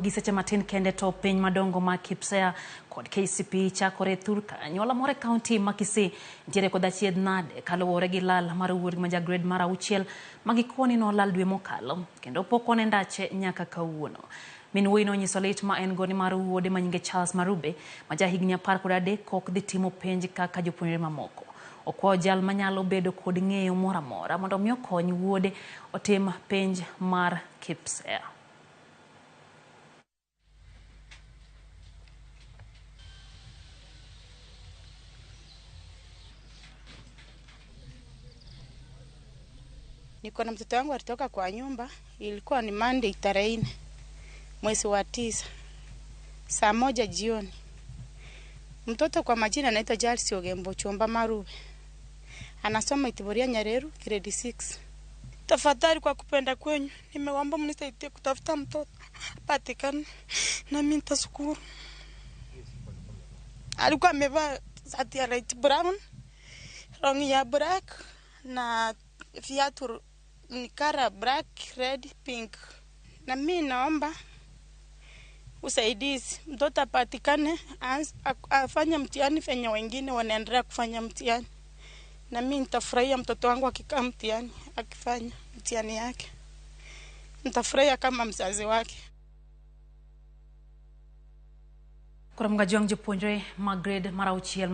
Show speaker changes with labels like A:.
A: giseche matin kende to piny madongo ma Kipsea kod KCP chakore thurka nyola more county ma Kisii ntiere kod achiedh nade kaluwore gi lal mar wuod ma grade mar 6 magikoni no lal dwe mokalo kendo pok one ndache nyaka kawuono. Min wuoyi nonyiso lit ma en goni mar wuode manyinge Charles Marube ma jahigni 13 kok dhi timo penj kaka jopuonjre mamoko. Okwayo jal manyalo bedo kod ng'eyo moro amora mondo mi okony wuode otim penj mar Kipsea.
B: Niko na mtoto wangu alitoka kwa nyumba, ilikuwa ni Monday tarehe 4 mwezi wa 9 saa 1 jioni. Mtoto kwa majina anaitwa Charles Ogembo Chomba Marube. Anasoma Itiboria Nyareru grade 6. Tafadhali kwa kupenda kwenyu, nimewaomba mnisaidie kutafuta mtoto apatikane na mimi nitashukuru. Alikuwa amevaa shati ya light brown, rangi ya black na viatu ni kara black, red, pink. Na mimi naomba usaidizi, mtoto apatikane afanye mtihani venye wengine wanaendelea kufanya mtihani. Na mimi nitafurahia mtoto wangu akikaa mtihani, akifanya mtihani yake. Nitafurahia kama mzazi wake.
A: Kuram gajong jopuonjre ma grade mar 6